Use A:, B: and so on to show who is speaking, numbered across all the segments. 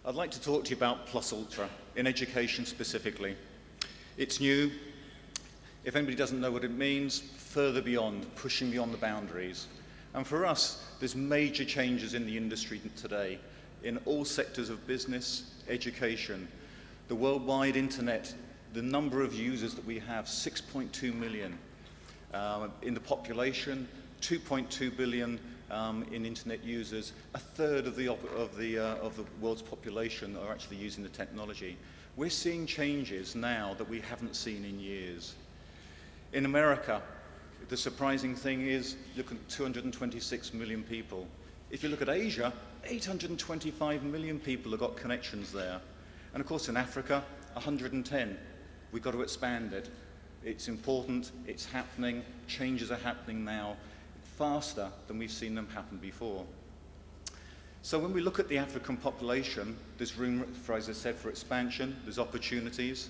A: I'd like to talk to you about Plus Ultra, in education specifically. It's new. If anybody doesn't know what it means, further beyond, pushing beyond the boundaries. And for us, there's major changes in the industry today, in all sectors of business, education, the worldwide internet, the number of users that we have, 6.2 million. In the population, 2.2 billion in internet users. A third of the world's population are actually using the technology. We're seeing changes now that we haven't seen in years. In America, the surprising thing is, look at 226 million people. If you look at Asia, 825 million people have got connections there. And of course in Africa, 110. We've got to expand it. It's important, it's happening, changes are happening now faster than we've seen them happen before. So when we look at the African population, there's room, as I said, for expansion, there's opportunities.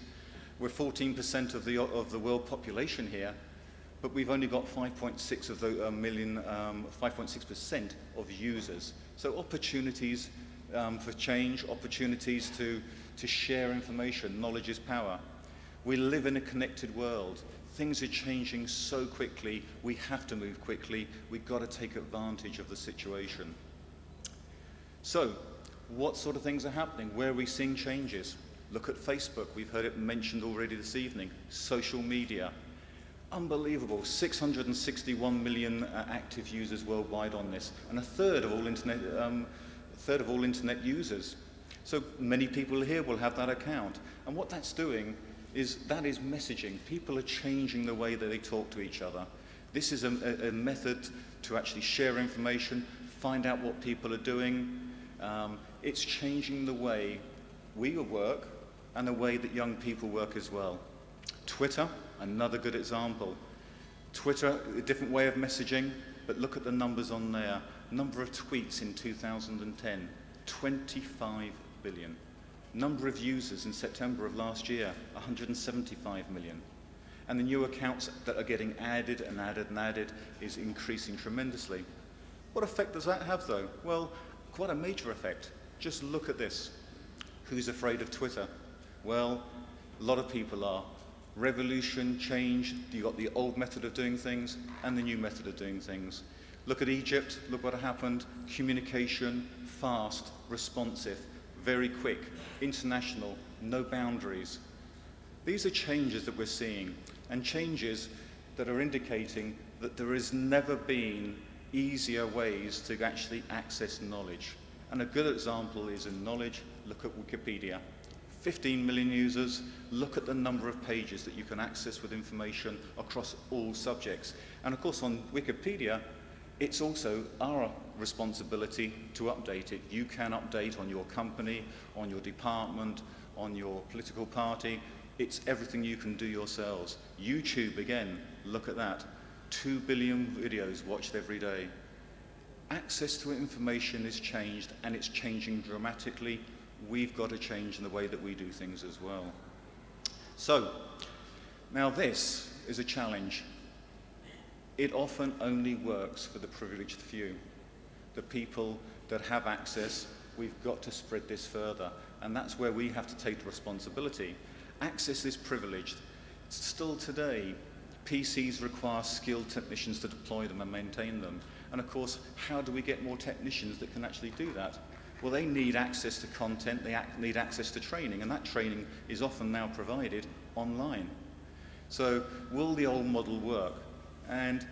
A: We're 14% of the world population here, but we've only got 5.6 of the 5.6% of users. So opportunities for change, opportunities to share information. Knowledge is power. We live in a connected world. Things are changing so quickly, we have to move quickly. We've got to take advantage of the situation. So, what sort of things are happening? Where are we seeing changes? Look at Facebook. We've heard it mentioned already this evening. Social media. Unbelievable. 661 million active users worldwide on this, and a third of all internet users. So many people here will have that account. And what that's doing is messaging. People are changing the way that they talk to each other. This is a method to actually share information, find out what people are doing. It's changing the way we work and the way that young people work as well. Twitter, another good example. Twitter, a different way of messaging, but look at the numbers on there. Number of tweets in 2010, 25 billion. Number of users in September of last year, 175 million. And the new accounts that are getting added and added and added is increasing tremendously. What effect does that have though? Well, quite a major effect. Just look at this. Who's afraid of Twitter? Well, a lot of people are. Revolution, change, you've got the old method of doing things and the new method of doing things. Look at Egypt, look what happened. Communication, fast, responsive, very quick, international, no boundaries. These are changes that we're seeing, and changes that are indicating that there has never been easier ways to actually access knowledge. And a good example is in knowledge. Look at Wikipedia. 15 million users. Look at the number of pages that you can access with information across all subjects. And of course on Wikipedia, it's also our responsibility to update it. You can update on your company, on your department, on your political party. It's everything you can do yourselves. YouTube, again, look at that. 2 billion videos watched every day. Access to information is changed, and it's changing dramatically. We've got to change in the way that we do things as well. So, now this is a challenge. It often only works for the privileged few. The people that have access, we've got to spread this further, and that's where we have to take the responsibility. Access is privileged. Still today, PCs require skilled technicians to deploy them and maintain them. And of course, how do we get more technicians that can actually do that? Well, they need access to content, they need access to training, and that training is often now provided online. So, will the old model work? And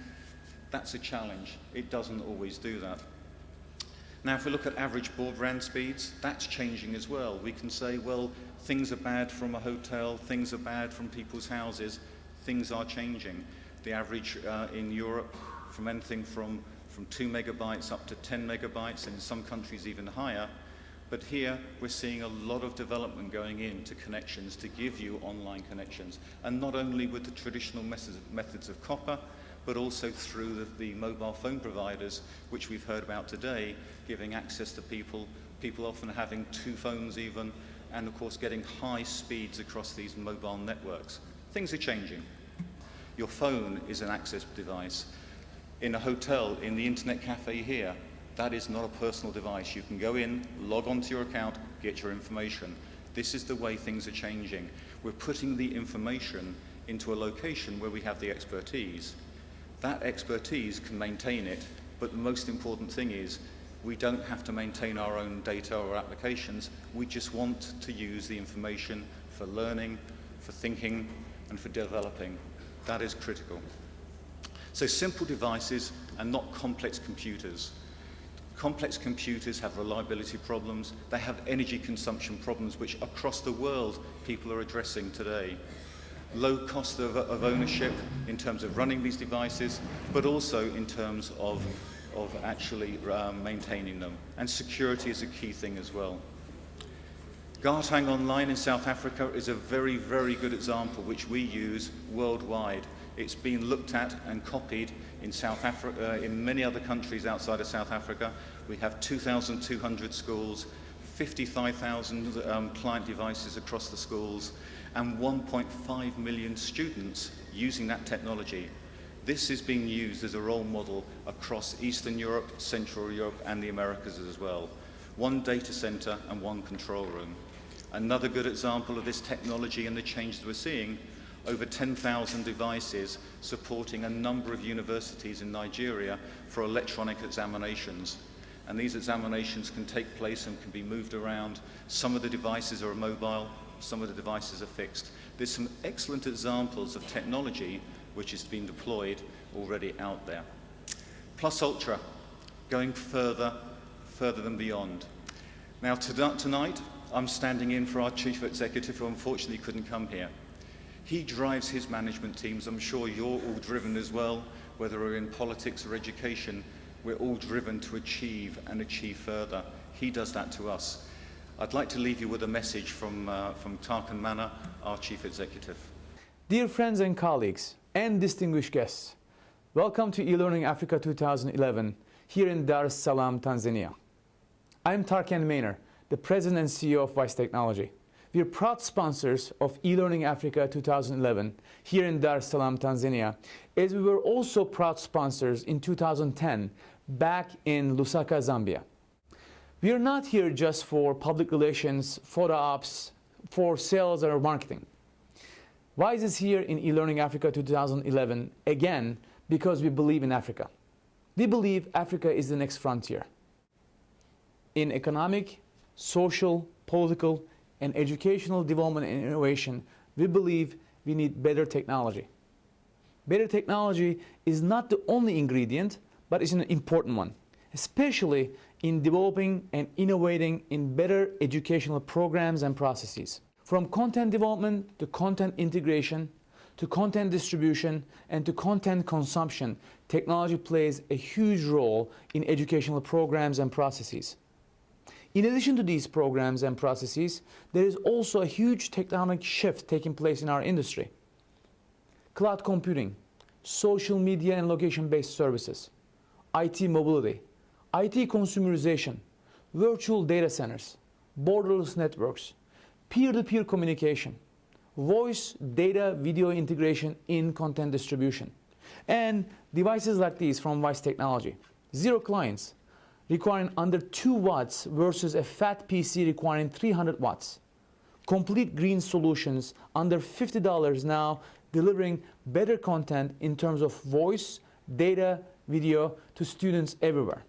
A: that's a challenge. It doesn't always do that. Now, if we look at average broadband speeds, that's changing as well. We can say, well, things are bad from a hotel, things are bad from people's houses. Things are changing. The average in Europe, from anything from 2 megabytes up to 10 megabytes, and in some countries even higher. But here, we're seeing a lot of development going into connections to give you online connections. And not only with the traditional methods of copper, but also through the mobile phone providers, which we've heard about today, giving access to people often having 2 phones even, and of course getting high speeds across these mobile networks. Things are changing. Your phone is an access device. In a hotel, in the internet cafe here, That is not a personal device. You can go in, log onto your account, get your information. This is the way things are changing. We're putting the information into a location where we have the expertise. That expertise can maintain it, but the most important thing is we don't have to maintain our own data or applications. We just want to use the information for learning, for thinking, and for developing. That is critical. So simple devices and not complex computers. Complex computers have reliability problems. They have energy consumption problems, which across the world people are addressing today. Low cost of ownership in terms of running these devices, but also in terms of actually maintaining them. And security is a key thing as well. Gartang Online in South Africa is a very, very good example which we use worldwide. It's been looked at and copied in South Africa, in many other countries outside of South Africa. We have 2,200 schools, 55,000 client devices across the schools, and 1.5 million students using that technology. This is being used as a role model across Eastern Europe, Central Europe, and the Americas as well. One data center and one control room. Another good example of this technology and the changes we're seeing, over 10,000 devices supporting a number of universities in Nigeria for electronic examinations. And these examinations can take place and can be moved around. Some of the devices are mobile, some of the devices are fixed. There's some excellent examples of technology which has been deployed already out there. Plus Ultra, going further than beyond. Now tonight, I'm standing in for our Chief Executive who unfortunately couldn't come here. He drives his management teams. I'm sure you're all driven as well, whether we're in politics or education, we're all driven to achieve and achieve further. He does that to us. I'd like to leave you with a message from Tarkan Mana, our Chief Executive.
B: Dear friends and colleagues, and distinguished guests, welcome to eLearning Africa 2011 here in Dar es Salaam, Tanzania. I'm Tarkan Mana, the President and CEO of Wyse Technology. We are proud sponsors of eLearning Africa 2011 here in Dar es Salaam, Tanzania, as we were also proud sponsors in 2010 back in Lusaka, Zambia. We are not here just for public relations, photo ops, for sales or marketing. Wyse is here in eLearning Africa 2011 again because we believe in Africa. We believe Africa is the next frontier. In economic, social, political, and educational development and innovation, we believe we need better technology. Better technology is not the only ingredient, but it's an important one, especially in developing and innovating in better educational programs and processes. From content development to content integration, to content distribution, and to content consumption, technology plays a huge role in educational programs and processes. In addition to these programs and processes, there is also a huge tectonic shift taking place in our industry. Cloud computing, social media and location-based services, IT mobility, IT consumerization, virtual data centers, borderless networks, peer-to-peer communication, voice, data, video integration in content distribution, and devices like these from Wyse Technology. Zero clients, requiring under 2 watts versus a fat PC requiring 300 watts. Complete green solutions under $50 now, delivering better content in terms of voice, data, video to students everywhere.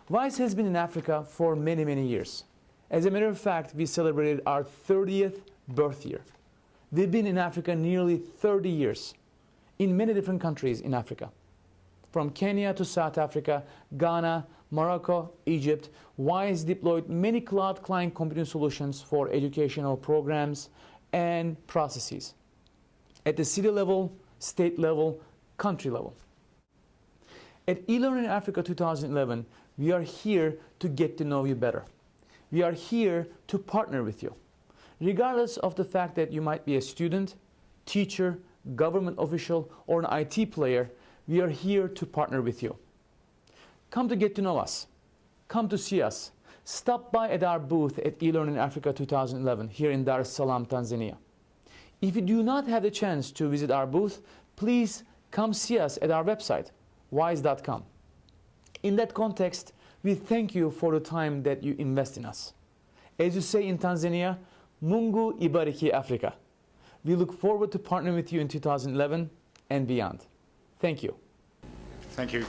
B: Wyse has been in Africa for many, many years. As a matter of fact, we celebrated our 30th birth year. We've been in Africa nearly 30 years, in many different countries in Africa. From Kenya to South Africa, Ghana, Morocco, Egypt, Wyse deployed many cloud client computing solutions for educational programs and processes at the city level, state level, country level. At eLearning Africa 2011, we are here to get to know you better. We are here to partner with you. Regardless of the fact that you might be a student, teacher, government official, or an IT player, we are here to partner with you. Come to get to know us. Come to see us. Stop by at our booth at eLearning Africa 2011 here in Dar es Salaam, Tanzania. If you do not have the chance to visit our booth, please come see us at our website, wyse.com. In that context, we thank you for the time that you invest in us. As you say in Tanzania, Mungu ibariki Africa. We look forward to partnering with you in 2011 and beyond. Thank you.
A: Thank you.